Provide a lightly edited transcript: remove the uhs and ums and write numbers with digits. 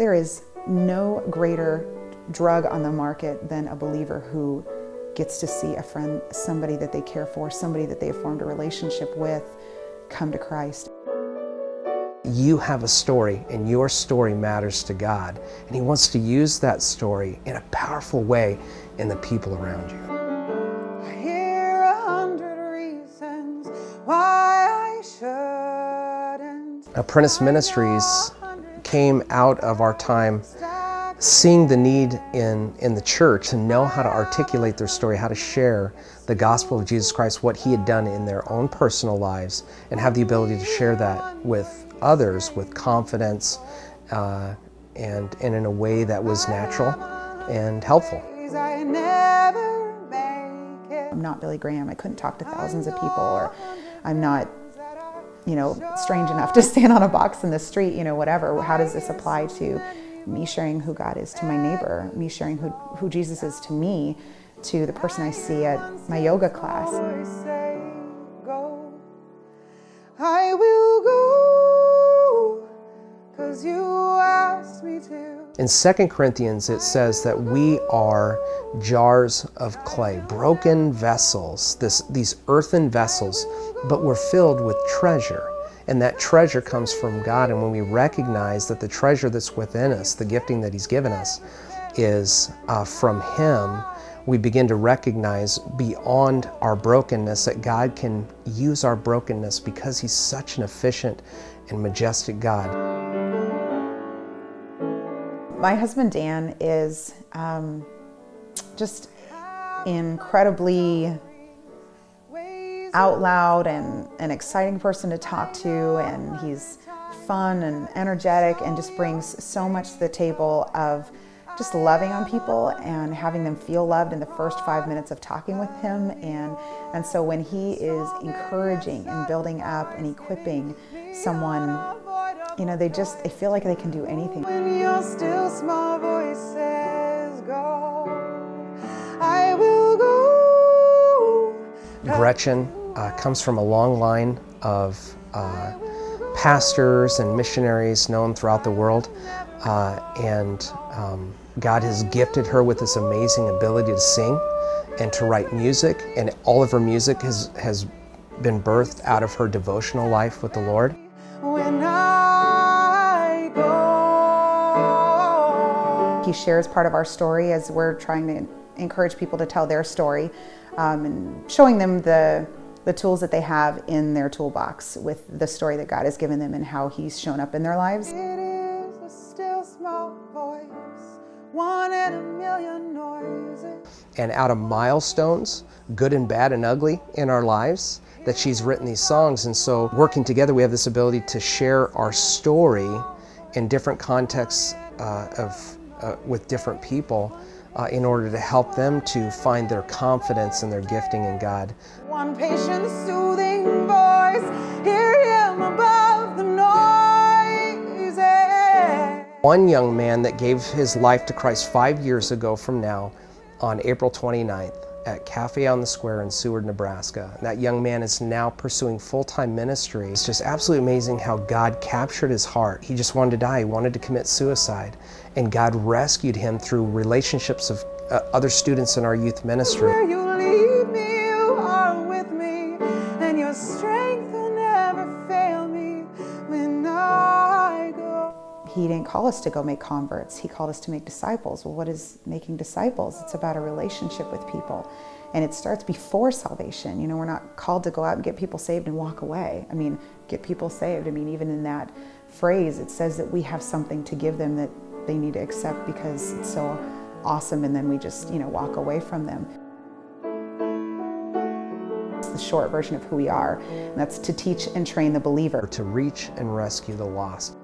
There is no greater drug on the market than a believer who gets to see a friend, somebody that they care for, somebody that they have formed a relationship with, come to Christ. You have a story, and your story matters to God, and He wants to use that story in a powerful way in the people around you. I hear 100 reasons why I shouldn't. Apprentice Ministries came out of our time seeing the need in the church to know how to articulate their story, how to share the gospel of Jesus Christ, what He had done in their own personal lives, and have the ability to share that with others with confidence and in a way that was natural and helpful. I'm not Billy Graham. I couldn't talk to thousands of people, or I'm not, strange enough to stand on a box in the street, whatever. How does this apply to me sharing who God is to my neighbor, me sharing who Jesus is to me, to the person I see at my yoga class? I will go, 'cause you asked me to. In 2 Corinthians, it says that we are jars of clay, broken vessels, these earthen vessels, but we're filled with treasure. And that treasure comes from God. And when we recognize that the treasure that's within us, the gifting that He's given us, is from Him, we begin to recognize beyond our brokenness that God can use our brokenness because He's such an efficient and majestic God. My husband Dan is just incredibly out loud and an exciting person to talk to, and he's fun and energetic and just brings so much to the table of just loving on people and having them feel loved in the first 5 minutes of talking with him. And so when he is encouraging and building up and equipping someone, they feel like they can do anything. When your still small voice says go, I will go. Gretchen comes from a long line of pastors and missionaries known throughout the world, and God has gifted her with this amazing ability to sing and to write music, and all of her music has been birthed out of her devotional life with the Lord. When I go. He shares part of our story as we're trying to encourage people to tell their story, and showing them the tools that they have in their toolbox with the story that God has given them and how He's shown up in their lives. It is a still small voice, one in a million noises. And out of milestones, good and bad and ugly in our lives, that she's written these songs. And so working together, we have this ability to share our story in different contexts with different people in order to help them to find their confidence and their gifting in God. One patient, soothing voice, hear Him above the noise. One young man that gave his life to Christ 5 years ago from now on April 29th at Cafe on the Square in Seward, Nebraska. That young man is now pursuing full-time ministry. It's just absolutely amazing how God captured his heart. He just wanted to die. He wanted to commit suicide. And God rescued him through relationships of other students in our youth ministry. Where you lead me, you are with me, and your strength will never fail me when I go. He didn't call us to go make converts. He called us to make disciples. Well, what is making disciples? It's about a relationship with people. And it starts before salvation. We're not called to go out and get people saved and walk away. Get people saved. Even in that phrase, it says that we have something to give them that they need to accept because it's so awesome, and then we just, walk away from them. It's the short version of who we are, and that's to teach and train the believer. To reach and rescue the lost.